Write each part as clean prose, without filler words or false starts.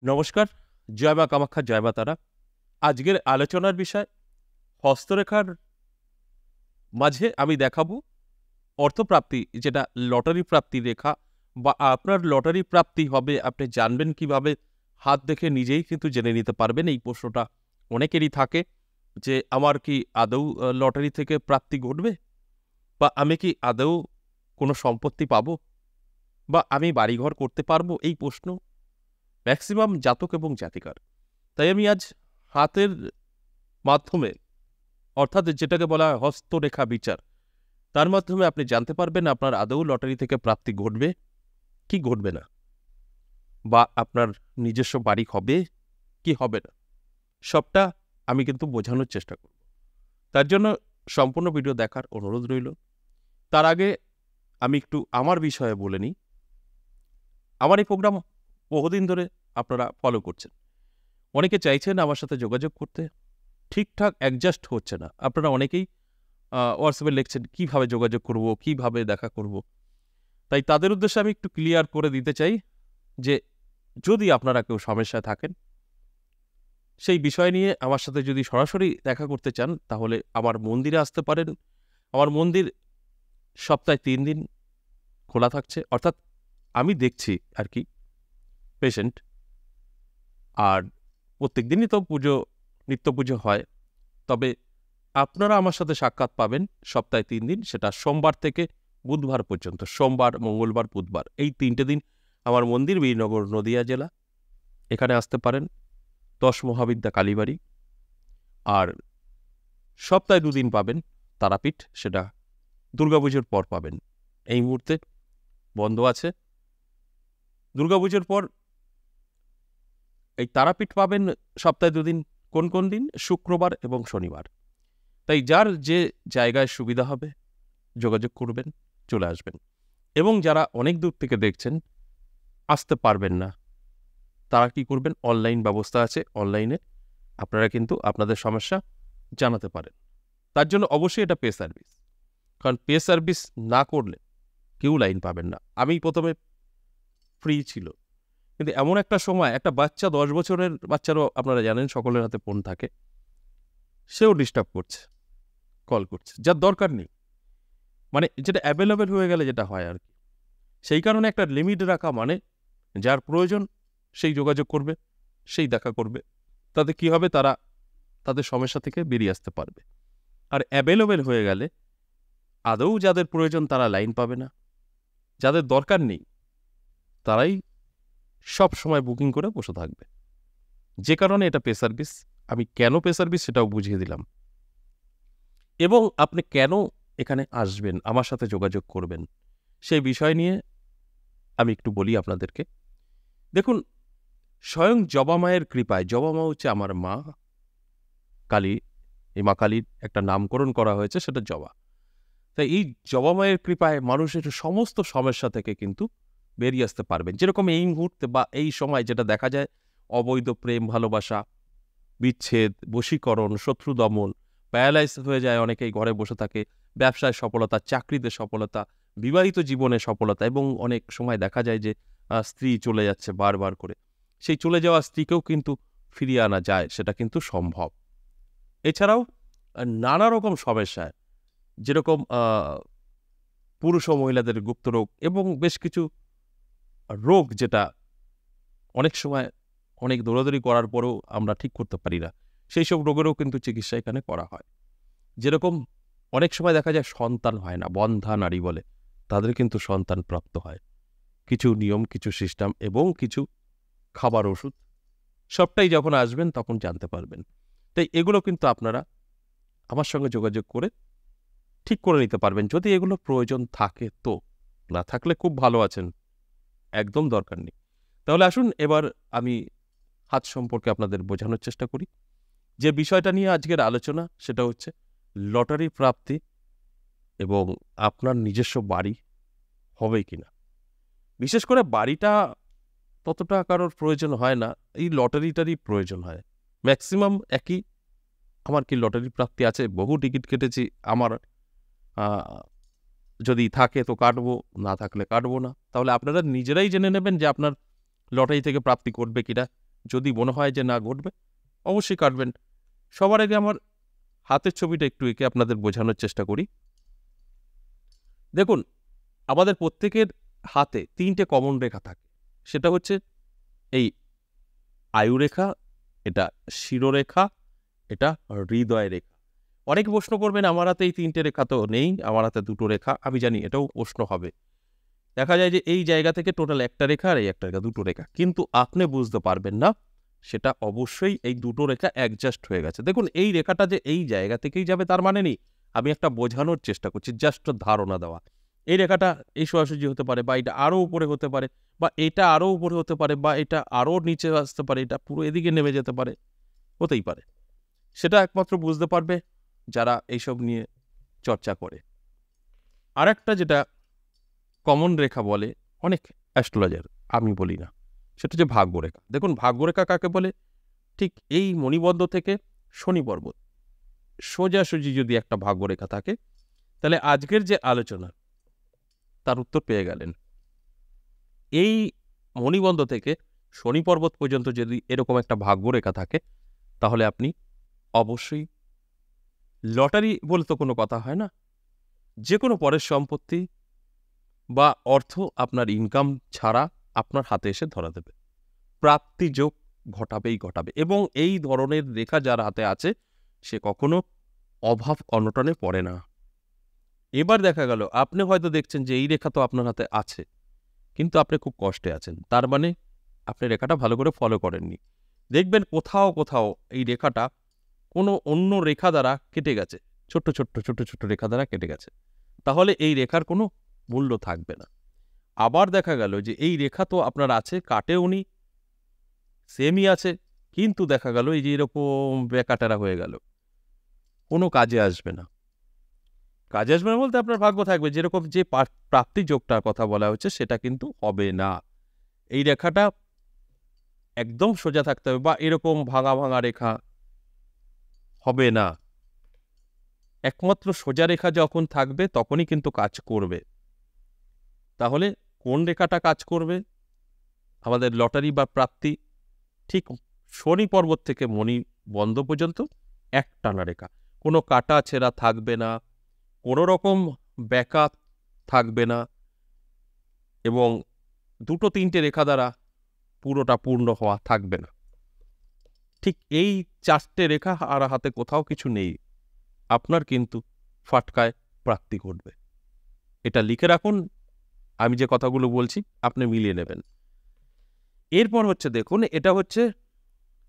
নমস্কার। জয় মা কামাখ্যা, জয় মা তারা। আজকের আলোচনার বিষয় হস্তরেখার মাঝে আমি দেখাবো অর্থপ্রাপ্তি, যেটা লটারি প্রাপ্তি রেখা বা আপনার লটারি প্রাপ্তি হবে আপনি জানবেন কিভাবে? হাত দেখে নিজেই কিন্তু জেনে নিতে পারবেন। এই প্রশ্নটা অনেকেরই থাকে যে আমার কি আদৌ লটারি থেকে প্রাপ্তি ঘটবে? বা আমি কি আদৌ কোনো সম্পত্তি পাবো? বা আমি বাড়িঘর করতে পারবো? এই প্রশ্ন ম্যাক্সিমাম জাতক এবং জাতিকার। তাই আমি আজ হাতের মাধ্যমে, অর্থাৎ যেটাকে বলা হয় হস্তরেখা বিচার, তার মাধ্যমে আপনি জানতে পারবেন আপনার আদৌ লটারি থেকে প্রাপ্তি ঘটবে কি ঘটবে না, বা আপনার নিজস্ব বাড়ি হবে কি হবে না। সবটা আমি কিন্তু বোঝানোর চেষ্টা করব। তার জন্য সম্পূর্ণ ভিডিও দেখার অনুরোধ রইল। তার আগে আমি একটু আমার বিষয়ে বলে নিই। আমার এই প্রোগ্রাম বহুদিন ধরে আপনারা ফলো করছেন। অনেকে চাইছেন আমার সাথে যোগাযোগ করতে, ঠিকঠাক অ্যাডজাস্ট হচ্ছে না। আপনারা অনেকেই হোয়াটসঅ্যাপে লিখছেন কিভাবে যোগাযোগ করব, কিভাবে দেখা করব। তাই তাদের উদ্দেশ্যে আমি একটু ক্লিয়ার করে দিতে চাই যে যদি আপনারা কেউ সমস্যায় থাকেন, সেই বিষয় নিয়ে আমার সাথে যদি সরাসরি দেখা করতে চান, তাহলে আমার মন্দিরে আসতে পারেন। আমার মন্দির সপ্তাহে ৩ দিন খোলা থাকছে, অর্থাৎ আমি দেখছি আর কি পেশেন্ট। আর প্রত্যেক দিনই তো নিত্য পুজো হয়। তবে আপনারা আমার সাথে সাক্ষাৎ পাবেন সপ্তাহে ৩ দিন, সেটা সোমবার থেকে বুধবার পর্যন্ত। সোমবার, মঙ্গলবার, বুধবার, এই ৩টে দিন আমার মন্দির বীরনগর, নদিয়া জেলা। এখানে আসতে পারেন। ১০ মহাবিদ্যা কালীবাড়ি। আর সপ্তাহে ২ দিন পাবেন তারাপীঠ, সেটা দুর্গাপুজোর পর পাবেন। এই মুহূর্তে বন্ধ আছে। দুর্গাপুজোর পর এই তারাপীঠ পাবেন সপ্তাহে ২ দিন। কোন কোন দিন? শুক্রবার এবং শনিবার। তাই যার যে জায়গায় সুবিধা হবে যোগাযোগ করবেন, চলে আসবেন। এবং যারা অনেক দূর থেকে দেখছেন, আসতে পারবেন না, তারা কি করবেন? অনলাইন ব্যবস্থা আছে। অনলাইনে আপনারা কিন্তু আপনাদের সমস্যা জানাতে পারেন। তার জন্য অবশ্যই এটা পে সার্ভিস। কারণ পে সার্ভিস না করলে কেউ লাইন পাবেন না। আমি ১ম এ ফ্রি ছিল। কিন্তু এমন একটা সময় একটা বাচ্চা, ১০ বছরের বাচ্চারও আপনারা জানেন সকলের হাতে ফোন থাকে। সেও ডিস্টার্ব করছে, কল করছে। যার দরকার নেই। মানে যেটা এভেইলেবল হয়ে গেলে যেটা হয় আরকি। সেই কারণে একটা লিমিট রাখা, মানে যার প্রয়োজন সেই যোগাযোগ করবে, সেই দেখা করবে। তাতে কি হবে? তারা তাদের সমস্যা থেকে বেরিয়ে আসতে পারবে। আর অ্যাভেলেবল হয়ে গেলে আদৌ যাদের প্রয়োজন তারা লাইন পাবে না। যাদের দরকার নেই তারাই সবসময় বুকিং করে বসে থাকবে। যে কারণে এটা পে সার্ভিস। আমি কেন পে সার্ভিস সেটাও বুঝিয়ে দিলাম। এবং আপনি কেন এখানে আসবেন, আমার সাথে যোগাযোগ করবেন, সেই বিষয় নিয়ে আমি একটু বলি আপনাদেরকে। দেখুন, স্বয়ং জবা মায়ের কৃপায়, জবা মা হচ্ছে আমার মা কালী, এই মা কালীর একটা নামকরণ করা হয়েছে, সেটা জবা। তাই এই জবা মায়ের কৃপায় মানুষের সমস্ত সমস্যা থেকে কিন্তু বেরিয়ে আসতে পারবেন। যেরকম এই মুহূর্তে বা এই সময় যেটা দেখা যায়, অবৈধ প্রেম ভালোবাসা, বিচ্ছেদ, বশীকরণ, শত্রু দমন, প্যারালাইসিস হয়ে যায় অনেকেই, ঘরে বসে থাকে, ব্যবসায় সফলতা, চাকরিতে সফলতা, বিবাহিত জীবনে সফলতা, এবং অনেক সময় দেখা যায় যে স্ত্রী চলে যাচ্ছে বারবার করে। সেই চলে যাওয়া স্ত্রীকেও কিন্তু ফিরিয়ে আনা যায়, সেটা কিন্তু সম্ভব। এছাড়াও নানা রকম সমস্যায়, যেরকম পুরুষ ও মহিলাদের গুপ্ত রোগ এবং বেশ কিছু রোগ, যেটা অনেক সময় অনেক দৌড়াদৌড়ি করার পরেও আমরা ঠিক করতে পারি না, সেই সব রোগেরও কিন্তু চিকিৎসা এখানে করা হয়। যেরকম অনেক সময় দেখা যায় সন্তান হয় না, বন্ধ্যা নারী বলে, তাদের কিন্তু সন্তান প্রাপ্ত হয়। কিছু নিয়ম, কিছু সিস্টেম এবং কিছু খাবার, ওষুধ, সবটাই যখন আসবেন তখন জানতে পারবেন। তাই এগুলো কিন্তু আপনারা আমার সঙ্গে যোগাযোগ করে ঠিক করে নিতে পারবেন, যদি এগুলো প্রয়োজন থাকে তো। না থাকলে খুব ভালো আছেন, একদম দরকার নেই। তাহলে আসুন এবার আমি হাত সম্পর্কে আপনাদের বোঝানোর চেষ্টা করি। যে বিষয়টা নিয়ে আজকের আলোচনা সেটা হচ্ছে লটারি প্রাপ্তি এবং আপনার নিজস্ব বাড়ি হবে কিনা। বিশেষ করে বাড়িটা ততটা কারোর প্রয়োজন হয় না, এই লটারিটারই প্রয়োজন হয়। ম্যাক্সিমাম একই। আমার কি লটারি প্রাপ্তি আছে? বহু টিকিট কেটেছি। আমার যদি থাকে তো কাটবো, না থাকলে কাটবো না। তাহলে আপনারা নিজেরাই জেনে নেবেন যে আপনার লটারি থেকে প্রাপ্তি ঘটবে কিনা। যদি মনে হয় যে না ঘটবে, অবশ্যই কাটবেন। সবার আগে আমার হাতের ছবিটা একটু এঁকে আপনাদের বোঝানোর চেষ্টা করি। দেখুন, আমাদের প্রত্যেকের হাতে 3টে কমন রেখা থাকে। সেটা হচ্ছে এই আয়ুরেখা, এটা শিরোরেখা, এটা হৃদয় রেখা। অনেকে প্রশ্ন করবেন, আমার হাতে এই 3টে রেখা তো নেই, আমার হাতে 2টো রেখা। আমি জানি এটাও প্রশ্ন হবে। দেখা যায় যে এই জায়গা থেকে টোটাল 1টা রেখা আর এই 1টা রেখা, 2টো রেখা। কিন্তু আপনি বুঝতে পারবেন না, সেটা অবশ্যই এই 2টো রেখা অ্যাডজাস্ট হয়ে গেছে। দেখুন, এই রেখাটা যে এই জায়গা থেকেই যাবে তার মানে নেই। আমি একটা বোঝানোর চেষ্টা করছি, জাস্ট ধারণা দেওয়া। এই রেখাটা এই সোজাসুজি হতে পারে, বা এটা আরও উপরে হতে পারে, বা এটা আরও উপরে হতে পারে, বা এটা আরও নিচে আসতে পারে, এটা পুরো এদিকে নেমে যেতে পারে, হতেই পারে। সেটা একমাত্র বুঝতে পারবে যারা এইসব নিয়ে চর্চা করে। আরেকটা যেটা কমন রেখা বলে অনেক অ্যাস্ট্রোলজার, আমি বলি না, সেটা হচ্ছে ভাগ্যরেখা। দেখুন, ভাগ্যরেখা কাকে বলে? ঠিক এই মণিবন্ধ থেকে শনি পর্বত সোজাসুজি যদি একটা ভাগ্যরেখা থাকে, তাহলে আজকের যে আলোচনা তার উত্তর পেয়ে গেলেন। এই মণিবন্ধ থেকে শনি পর্বত পর্যন্ত যদি এরকম একটা ভাগ্যরেখা থাকে, তাহলে আপনি অবশ্যই, লটারি বলে তো কোনো কথা হয় না, যে কোনো পরের সম্পত্তি বা অর্থ আপনার ইনকাম ছাড়া আপনার হাতে এসে ধরা দেবে, প্রাপ্তি যোগ ঘটাবেই ঘটাবে। এবং এই ধরনের রেখা যার হাতে আছে, সে কখনো অভাব অনটনে পড়ে না। এবার দেখা গেল আপনি হয়তো দেখছেন যে এই রেখা তো আপনার হাতে আছে, কিন্তু আপনি খুব কষ্টে আছেন, তার মানে আপনি রেখাটা ভালো করে ফলো করেননি। দেখবেন কোথাও কোথাও এই রেখাটা কোনো অন্য রেখা দ্বারা কেটে গেছে, ছোট্ট ছোট্ট ছোট্ট ছোট্ট রেখা দ্বারা কেটে গেছে, তাহলে এই রেখার কোনো মূল্য থাকবে না। আবার দেখা গেল যে এই রেখা তো আপনার আছে, কাটেওনি, সেমই আছে, কিন্তু দেখা গেল এই যে এরকম বেকাটারা হয়ে গেল, কোনো কাজে আসবে না। কাজে আসবে না বলতে আপনার ভাগ্য থাকবে, যেরকম যে প্রাপ্তি যোগটার কথা বলা হচ্ছে সেটা কিন্তু হবে না। এই রেখাটা একদম সোজা থাকতে হবে, বা এরকম ভাঙা ভাঙা রেখা হবে না। একমাত্র সোজা রেখা যখন থাকবে তখনই কিন্তু কাজ করবে। তাহলে কোন রেখাটা কাজ করবে? আমাদের লটারি বা প্রাপ্তি, ঠিক শনি পর্বত থেকে মণি বন্ধ পর্যন্ত একটানা রেখা, কোনো কাটা ছেঁড়া থাকবে না, কোনো রকম ব্যাকা থাকবে না, এবং 2-3টে রেখা দ্বারা পুরোটা পূর্ণ হওয়া থাকবে না। ঠিক এই 4টে রেখা আর হাতে কোথাও কিছু নেই, আপনার কিন্তু ফাটকায় প্রাপ্তি ঘটবে। এটা লিখে রাখুন, আমি যে কথাগুলো বলছি আপনি মিলিয়ে নেবেন। এরপর হচ্ছে দেখুন, এটা হচ্ছে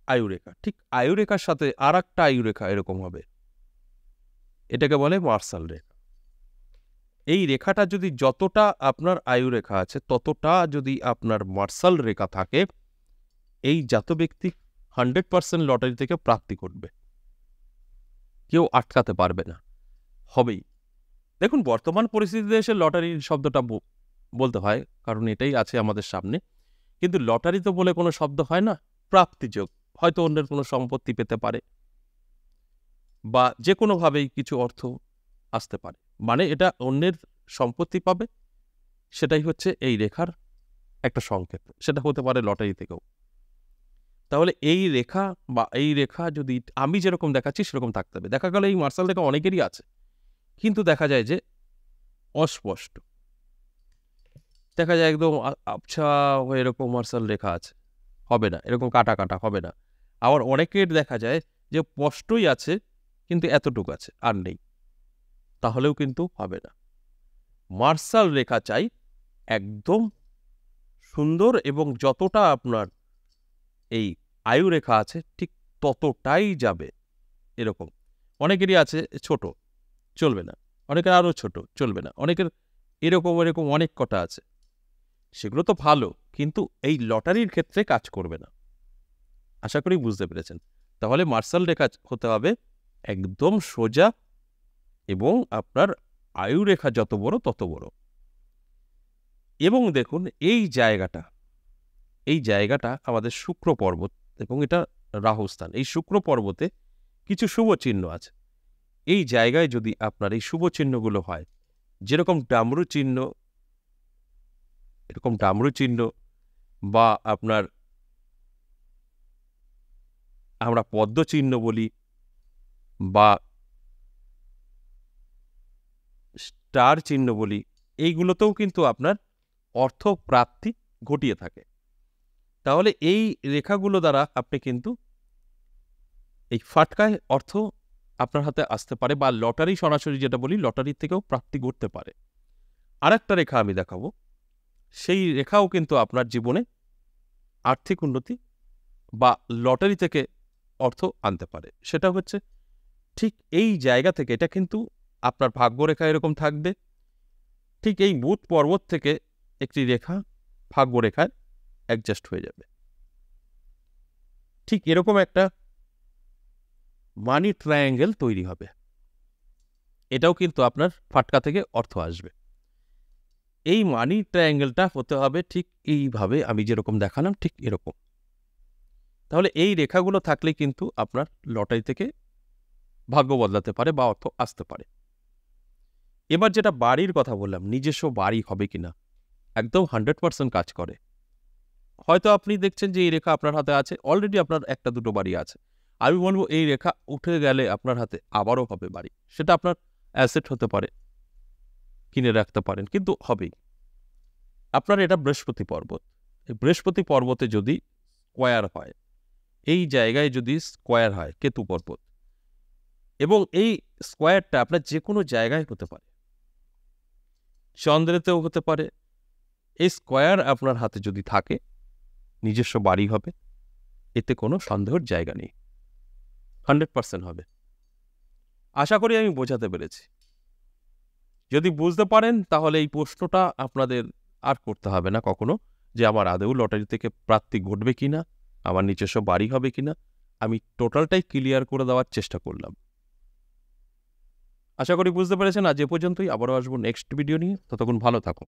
আয়ুরেখা। ঠিক আয়ুরেখার সাথে আর একটা আয়ুরেখা এরকম হবে, এটাকে বলে মার্শাল রেখা। এই রেখাটা যদি যতটা আপনার আয়ুরেখা আছে, ততটা যদি আপনার মার্শাল রেখা থাকে, এই জাত ব্যক্তি 100% লটারি থেকে প্রাপ্তি করবে, কেউ আটকাতে পারবে না, হবেই। দেখুন, বর্তমান পরিস্থিতিতে এসে লটারির শব্দটা বলতে হয়, কারণ এটাই আছে আমাদের সামনে। কিন্তু লটারি তো বলে কোনো শব্দ হয় না, প্রাপ্তিযোগ, হয়তো অন্যের কোনো সম্পত্তি পেতে পারে, বা যে কোনোভাবেই কিছু অর্থ আসতে পারে, মানে এটা অন্যের সম্পত্তি পাবে, সেটাই হচ্ছে এই রেখার একটা সংকেত। সেটা হতে পারে লটারি থেকেও। তাহলে এই রেখা বা এই রেখা যদি আমি যেরকম দেখাচ্ছি সেরকম থাকতে হবে। দেখা গেল এই মার্শাল রেখা অনেকেরই আছে, কিন্তু দেখা যায় যে অস্পষ্ট, দেখা যায় একদম আবছা হয়ে এরকম মার্শাল রেখা আছে, হবে না, এরকম কাটা কাটা হবে না। আবার অনেকের দেখা যায় যে স্পষ্টই আছে, কিন্তু এতটুকু আছে, আর নেই, তাহলেও কিন্তু হবে না। মার্শাল রেখা চাই একদম সুন্দর, এবং যতটা আপনার এই আয়ু রেখা আছে ঠিক ততটাই যাবে, এরকম। অনেকেরই আছে ছোট, চলবে না, অনেকের আরও ছোট, চলবে না, অনেকের এরকম এরকম অনেক কটা আছে, সেগুলো তো ভালো, কিন্তু এই লটারির ক্ষেত্রে কাজ করবে না। আশা করি বুঝতে পেরেছেন। তাহলে মার্শাল রেখা হতে হবে একদম সোজা, এবং আপনার আয়ু রেখা যত বড় তত বড়। এবং দেখুন, এই জায়গাটা আমাদের শুক্র পর্বত, এবং এটা রাহুস্থান। এই শুক্র পর্বতে কিছু শুভ চিহ্ন আছে। এই জায়গায় যদি আপনার এই শুভ চিহ্নগুলো হয়, যেরকম ডামরু চিহ্ন, এরকম ডামরু চিহ্ন, বা আপনার আমরা পদ্ম চিহ্ন বলি বা স্টার চিহ্ন বলি, এইগুলোতেও কিন্তু আপনার অর্থ প্রাপ্তি ঘটিয়ে থাকে। তাহলে এই রেখাগুলো দ্বারা আপনি কিন্তু এই ফাটকায় অর্থ আপনার হাতে আসতে পারে, বা লটারি সরাসরি যেটা বলি লটারির থেকেও প্রাপ্তি ঘটতে পারে। আর একটা রেখা আমি দেখাবো, সেই রেখাও কিন্তু আপনার জীবনে আর্থিক উন্নতি বা লটারি থেকে অর্থ আনতে পারে। সেটা হচ্ছে ঠিক এই জায়গা থেকে, এটা কিন্তু আপনার ভাগ্যরেখা এরকম থাকবে, ঠিক এই বুধ পর্বত থেকে একটি রেখা ভাগ্যরেখায় অ্যাডজাস্ট হয়ে যাবে। ঠিক এরকম একটা মানি ট্রায়াঙ্গেল তৈরি হবে, এটাও কিন্তু আপনার ফাটকা থেকে অর্থ আসবে। এই মানি ট্রায়াঙ্গেলটা হতে হবে ঠিক এইভাবে, আমি যেরকম দেখালাম ঠিক এরকম। তাহলে এই রেখাগুলো থাকলে কিন্তু আপনার লটারি থেকে ভাগ্য বদলাতে পারে বা অর্থ আসতে পারে। এবার যেটা বাড়ির কথা বললাম, নিজস্ব বাড়ি হবে কিনা, একদম 100% কাজ করে। হয়তো আপনি দেখছেন যে এই রেখা আপনার হাতে আছে, অলরেডি আপনার একটা দুটো বাড়ি আছে। আমি বলবো এই রেখা উঠে গেলে আপনার হাতে আবারও হবে বাড়ি। সেটা আপনার অ্যাসেট হতে পারে, কিনে রাখতে পারেন, কিন্তু হবেই। আপনার এটা বৃহস্পতি পর্বত, এই বৃহস্পতি পর্বতে যদি স্কোয়ার হয়, এই জায়গায় যদি স্কোয়ার হয় কেতু পর্বত, এবং এই স্কোয়ারটা আপনার যে কোনো জায়গায় হতে পারে, চন্দ্রেতেও হতে পারে, এই স্কোয়ার আপনার হাতে যদি থাকে নিজস্ব বাড়ি হবে, এতে কোনো সন্দেহের জায়গা নেই, 100% হবে। আশা করি আমি বোঝাতে পেরেছি। যদি বুঝতে পারেন তাহলে এই প্রশ্নটা আপনাদের আর করতে হবে না কখনো, যে আমার আদৌ লটারি থেকে প্রাপ্তি ঘটবে কিনা, আমার নিজস্ব বাড়ি হবে কিনা। আমি টোটালটাই ক্লিয়ার করে দেওয়ার চেষ্টা করলাম। আশা করি বুঝতে পেরেছেন। আজ এ পর্যন্তই, আবারও আসবো নেক্সট ভিডিও নিয়ে। ততক্ষণ ভালো থাকুন।